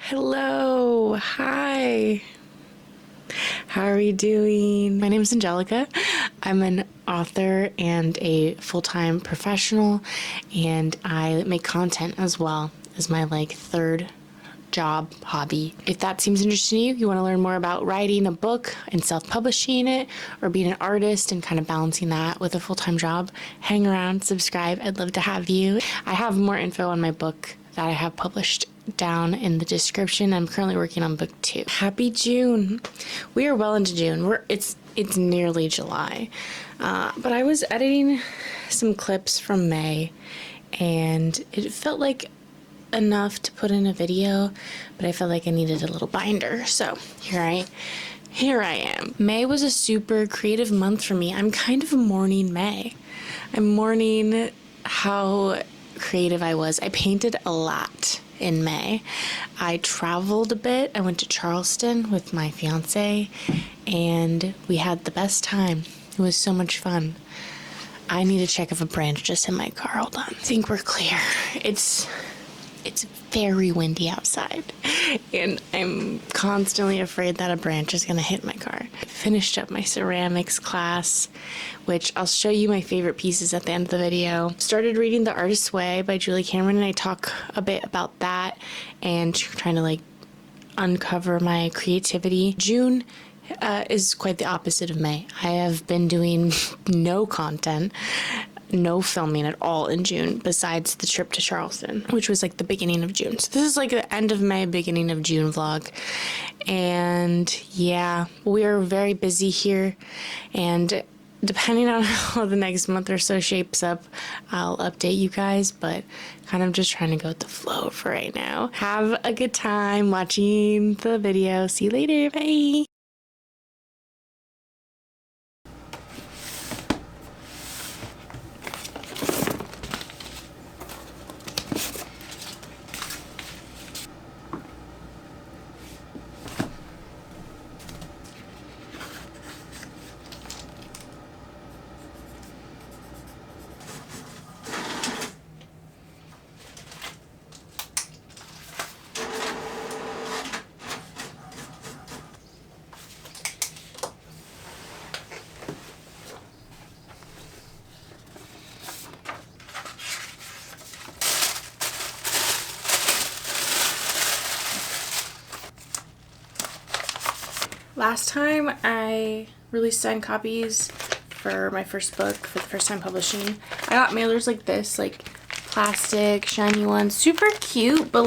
Hello, hi. How are you doing? My name is Angelica. I'm an author and a full-time professional, and I make content as well as my third job hobby. If that seems interesting to you, you want to learn more about writing a book and self-publishing it, or being an artist and kind of balancing that with a full-time job, hang around, subscribe. I'd love to have you. I have more info on my book that I have published down in the description. I'm currently working on book 2. Happy June. We are well into June. It's nearly July. But I was editing some clips from May, and it felt like enough to put in a video, but I felt like I needed a little binder. So here I am. May was a super creative month for me. I'm kind of mourning May. I'm mourning how creative I was. I painted a lot in May. I traveled a bit. I went to Charleston with my fiance, and we had the best time. It was so much fun. I need to check if a branch just hit my car. Hold on. I think we're clear. It's very windy outside, and I'm constantly afraid that a branch is gonna hit my car. I finished up my ceramics class, which I'll show you my favorite pieces at the end of the video. Started reading The Artist's Way by Julie Cameron, and I talk a bit about that and trying to uncover my creativity. June is quite the opposite of May. I have been doing no content, no filming at all in June, besides the trip to Charleston, which was the beginning of June. So this is the end of May, beginning of June vlog. And yeah, we are very busy here, and depending on how the next month or so shapes up, I'll update you guys, but kind of just trying to go with the flow for right now. Have a good time watching the video. See you later. Bye. Last time I released signed copies for my first book, for the first time publishing, I got mailers like this, plastic, shiny ones, super cute, but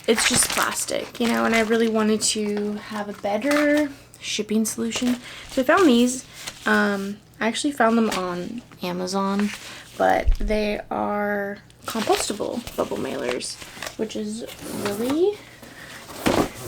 it's just plastic, and I really wanted to have a better shipping solution. So I found these. I actually found them on Amazon, but they are compostable bubble mailers, which is really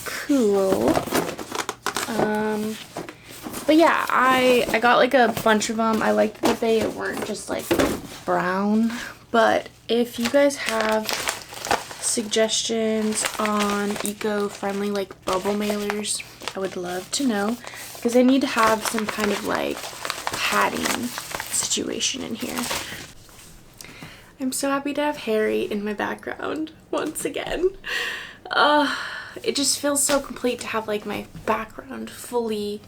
cool. But yeah, I got a bunch of them. I liked that they weren't just brown, but if you guys have suggestions on eco-friendly bubble mailers, I would love to know, because I need to have some kind of padding situation in here. I'm so happy to have Harry in my background once again. It just feels so complete to have my background fully,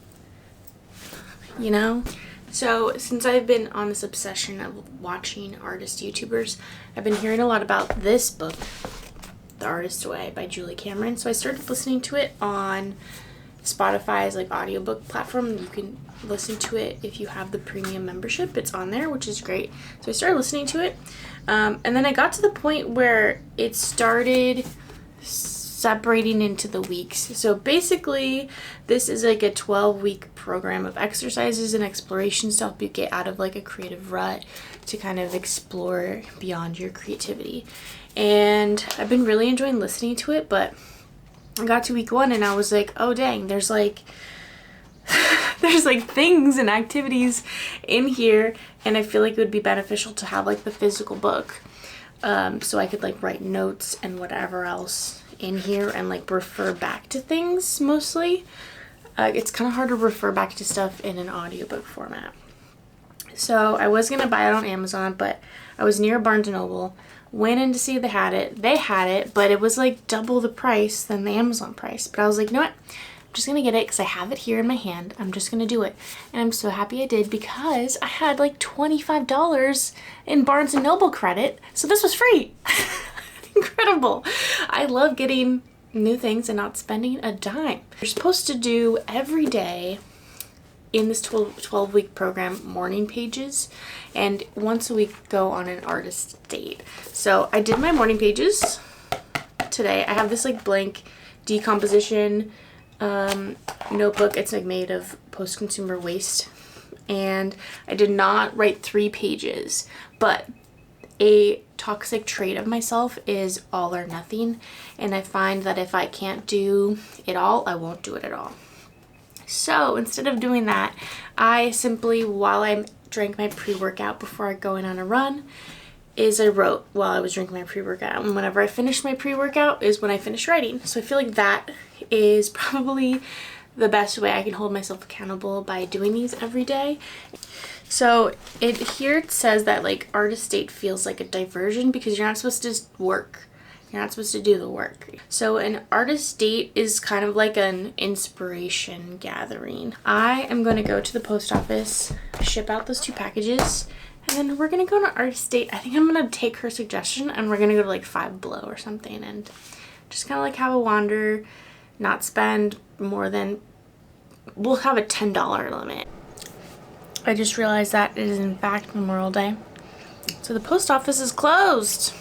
So since I've been on this obsession of watching artist YouTubers, I've been hearing a lot about this book, The Artist's Way by Julie Cameron. So I started listening to it on Spotify's audiobook platform. You can listen to it if you have the premium membership. It's on there, which is great. So I started listening to it, and then I got to the point where it started separating into the weeks. So basically this is a 12-week program of exercises and explorations to help you get out of a creative rut, to kind of explore beyond your creativity. And I've been really enjoying listening to it, but I got to week 1 and I was oh dang, there's there's things and activities in here, and I feel it would be beneficial to have the physical book, so I could write notes and whatever else in here and refer back to things. Mostly it's kind of hard to refer back to stuff in an audiobook format. So I was gonna buy it on Amazon, but I was near Barnes & Noble Went in to see if they had it. They had it, but it was like double the price than the Amazon price. But I was like, you know what? I'm just gonna get it because I have it here in my hand. I'm just gonna do it. And I'm so happy I did because I had like $25 in Barnes & Noble credit. So this was free. Incredible. I love getting new things and not spending a dime. You're supposed to do every day in this 12-week program morning pages, and once a week go on an artist date. So I did my morning pages today. I have this like blank decomposition notebook. It's like made of post-consumer waste, and I did not write 3 pages, but a toxic trait of myself is all or nothing, and I find that if I can't do it all, I won't do it at all. So instead of doing that, I simply, while I drank my pre-workout before I go in on a run, I wrote while I was drinking my pre-workout. And whenever I finished my pre-workout is when I finished writing. So I feel like that is probably the best way I can hold myself accountable, by doing these every day. So here it says that like artist date feels like a diversion because you're not supposed to just work. You're not supposed to do the work. So an artist date is kind of like an inspiration gathering. I am going to go to the post office, ship out those 2 packages, and then we're going to go on an artist date. I think I'm going to take her suggestion and we're going to go to like Five Below or something and just kind of like have a wander, not spend more than, we'll have a $10 limit. I just realized that it is in fact Memorial Day. So the post office is closed.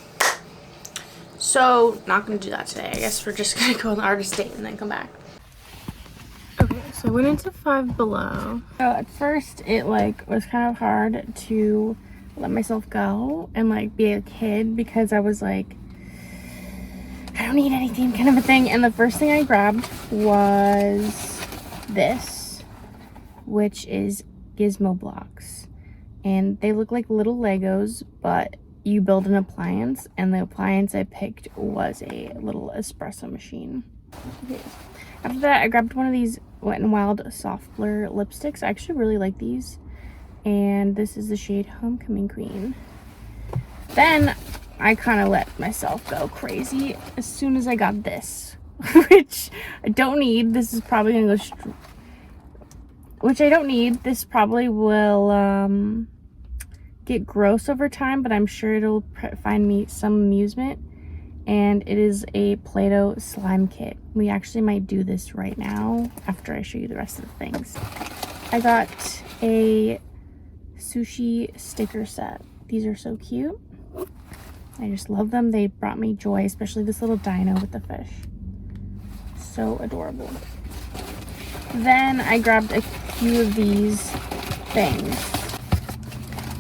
So, not going to do that today. I guess we're just going to go on the artist date and then come back. Okay, so I went into Five Below. So at first, it like was kind of hard to let myself go and like be a kid because I was like, I don't need anything kind of a thing. And the first thing I grabbed was this, which is Gizmo blocks. And they look like little Legos, but you build an appliance, and the appliance I picked was a little espresso machine. Okay. After that, I grabbed one of these Wet n Wild soft blur lipsticks. I actually really like these, and this is the shade Homecoming Queen. Then I kind of let myself go crazy as soon as I got this, which I don't need. This is probably gonna go which I don't need. This probably will get gross over time, but I'm sure it'll find me some amusement. And it is a Play-Doh slime kit. We actually might do this right now after I show you the rest of the things. I got a sushi sticker set. These are so cute. I just love them. They brought me joy, especially this little dino with the fish. So adorable. Then I grabbed a few of these things,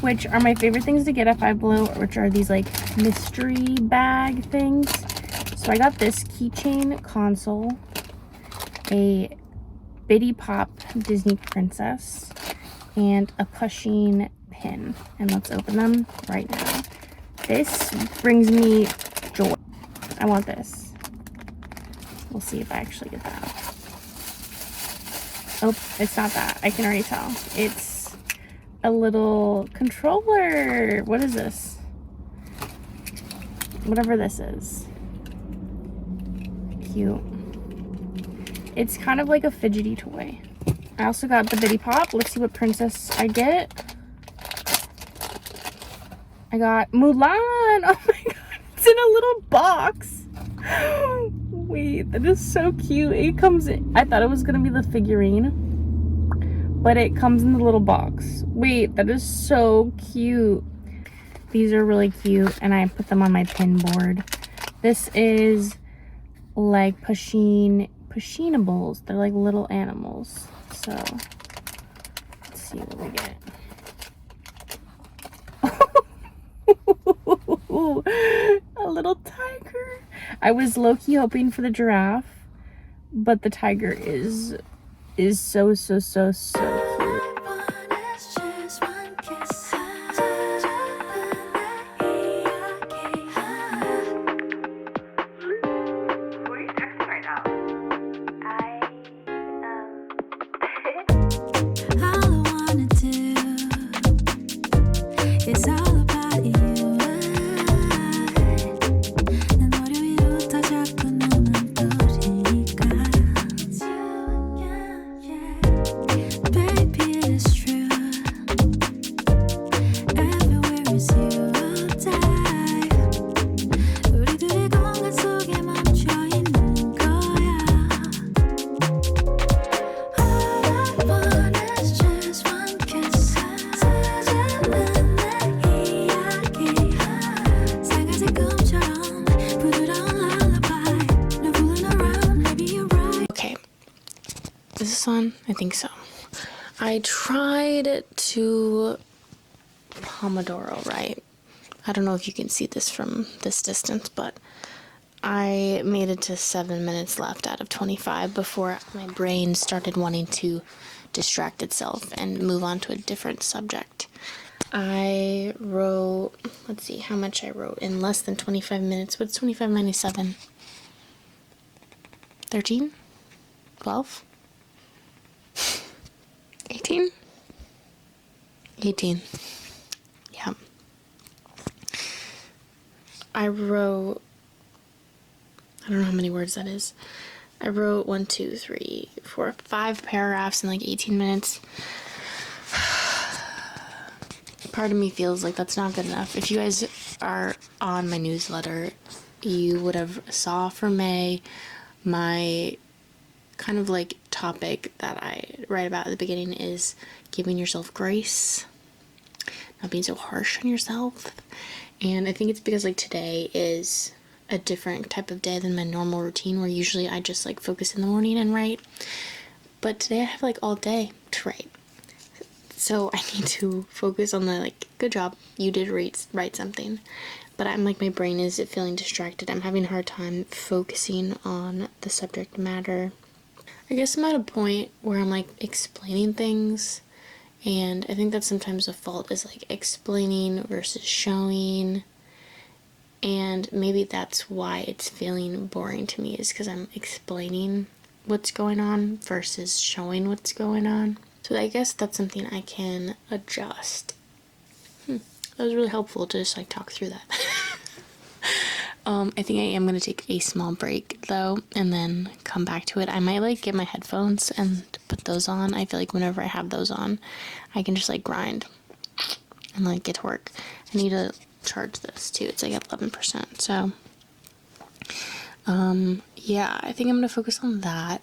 which are my favorite things to get at Five Below, which are these like mystery bag things. So I got this keychain console, a Bitty Pop Disney Princess, and a pushing pin. And let's open them right now. This brings me joy. I want this. We'll see if I actually get that. Oh, it's not that. I can already tell. It's a little controller. What is this? Whatever this is. Cute. It's kind of like a fidgety toy. I also got the Bitty Pop. Let's see what princess I get. I got Mulan. Oh my god. It's in a little box. Wait, that is so cute. It comes in, I thought it was gonna be the figurine, but it comes in the little box. Wait, that is so cute. These are really cute, and I put them on my pin board. This is like pushinables. They're like little animals. So let's see what we get. A little tiger. I was low-key hoping for the giraffe, but the tiger is so cute. this on? I think so. I tried to Pomodoro, right? I don't know if you can see this from this distance, but I made it to 7 minutes left out of 25 before my brain started wanting to distract itself and move on to a different subject. I wrote, let's see how much I wrote in less than 25 minutes. What's 25 minus 7? 13? 12? 18? 18. Yeah. I wrote, I don't know how many words that is. I wrote 1, 2, 3, 4, 5 paragraphs in like 18 minutes. Part of me feels like that's not good enough. If you guys are on my newsletter, you would have saw for May my kind of like topic that I write about at the beginning is giving yourself grace, not being so harsh on yourself. And I think it's because like today is a different type of day than my normal routine where usually I just like focus in the morning and write. But today I have like all day to write. So I need to focus on the like, good job, you did write something. But I'm like, my brain is feeling distracted. I'm having a hard time focusing on the subject matter. I guess I'm at a point where I'm like explaining things, and I think that sometimes the fault is like explaining versus showing, and maybe that's why it's feeling boring to me, is because I'm explaining what's going on versus showing what's going on. So I guess that's something I can adjust. That was really helpful to just like talk through that. I think I am going to take a small break though and then come back to it. I might like get my headphones and put those on. I feel like whenever I have those on, I can just like grind and like get to work. I need to charge this too. It's like at 11%. So, yeah, I think I'm going to focus on that.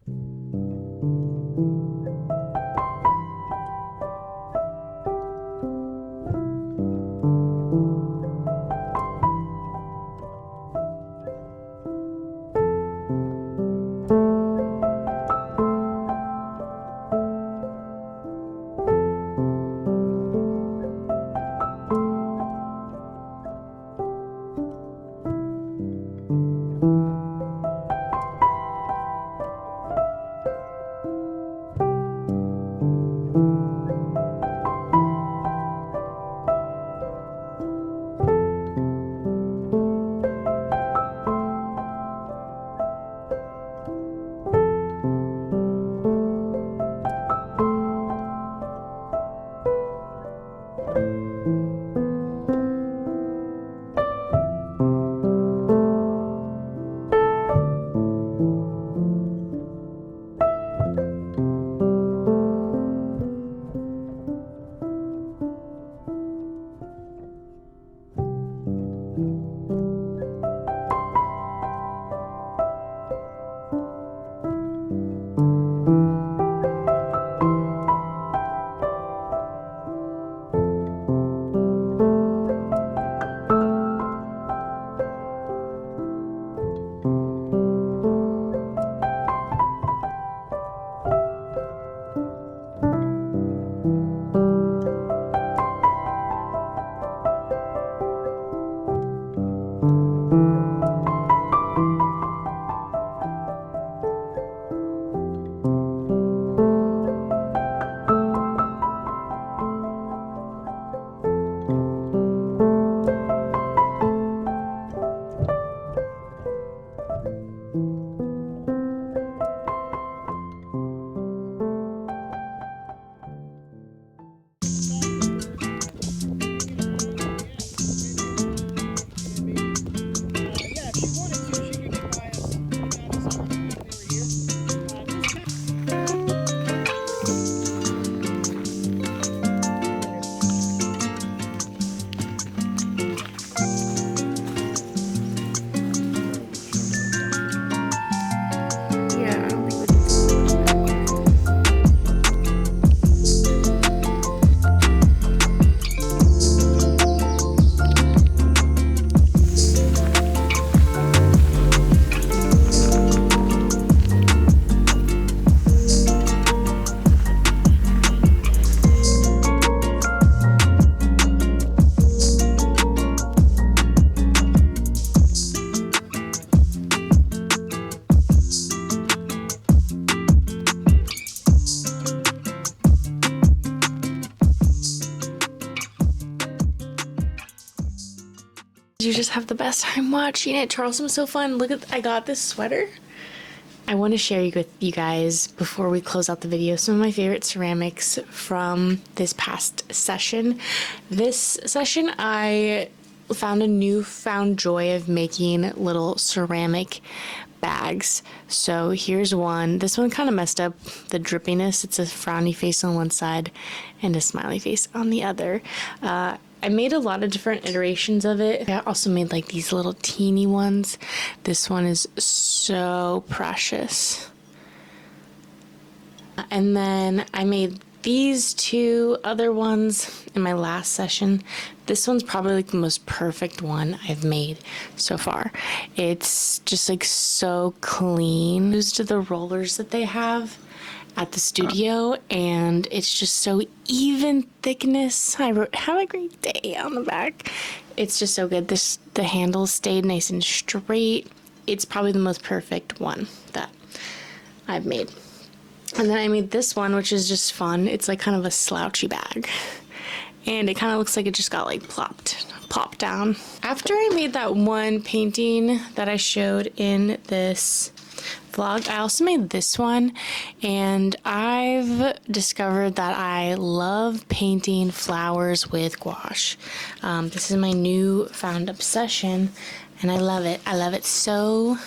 you just have the best time watching it. Charleston was so fun. Look at, I got this sweater. I want to share with you guys, before we close out the video, some of my favorite ceramics from this past session. This session, I found a newfound joy of making little ceramic bags. So here's one. This one kind of messed up the drippiness. It's a frowny face on one side and a smiley face on the other. I made a lot of different iterations of it. I also made like these little teeny ones. This one is so precious. And then I made these two other ones in my last session. This one's probably like the most perfect one I've made so far. It's just like so clean. Used the rollers that they have at the studio, and it's just so even thickness. I wrote "have a great day" on the back. It's just so good. The handles stayed nice and straight. It's probably the most perfect one that I've made. And then I made this one, which is just fun. It's like kind of a slouchy bag, and it kind of looks like it just got like plopped down. After I made that one painting that I showed in this vlog, I also made this one, and I've discovered that I love painting flowers with gouache. This is my newfound obsession, and I love it. I love it so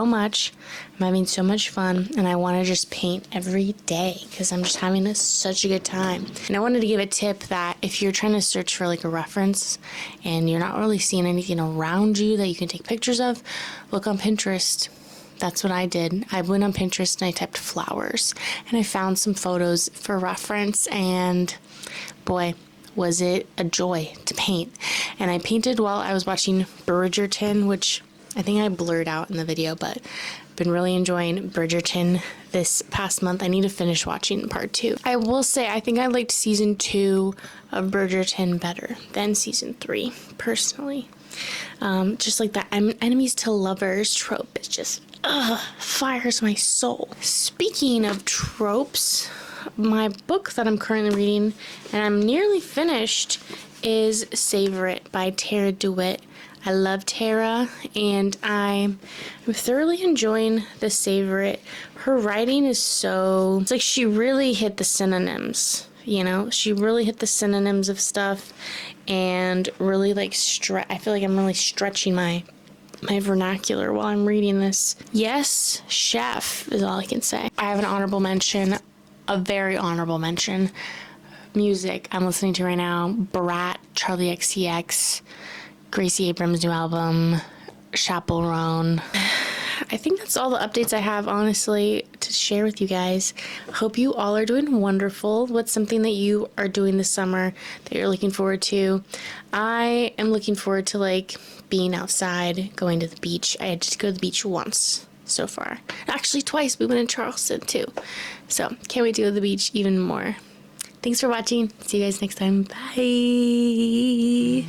much. I'm having so much fun, and I want to just paint every day because I'm just having such a good time. And I wanted to give a tip that if you're trying to search for like a reference and you're not really seeing anything around you that you can take pictures of, look on Pinterest. That's what I did. I went on Pinterest and I typed flowers, and I found some photos for reference, and boy, was it a joy to paint. And I painted while I was watching Bridgerton, which I think I blurred out in the video, but I've been really enjoying Bridgerton this past month. I need to finish watching part 2. I will say I think I liked season 2 of Bridgerton better than season 3, personally. Just like that enemies to lovers trope is just fires my soul. Speaking of tropes, my book that I'm currently reading, and I'm nearly finished, is Savor It by Tara DeWitt. I love Tara, and I'm thoroughly enjoying the Savor It. Her writing is so, it's like she really hit the synonyms, you know? She really hit the synonyms of stuff, and really like I feel like I'm really stretching my vernacular while I'm reading this. Yes, chef is all I can say. I have an honorable mention, a very honorable mention. Music I'm listening to right now: Brat, Charlie XCX, Gracie Abrams' new album, Chaperone. I think that's all the updates I have, honestly, to share with you guys. Hope you all are doing wonderful. What's something that you are doing this summer that you're looking forward to? I am looking forward to like being outside, going to the beach. I had to go to the beach once so far. Actually, twice. We went in Charleston too. So can't wait to go to the beach even more. Thanks for watching. See you guys next time. Bye.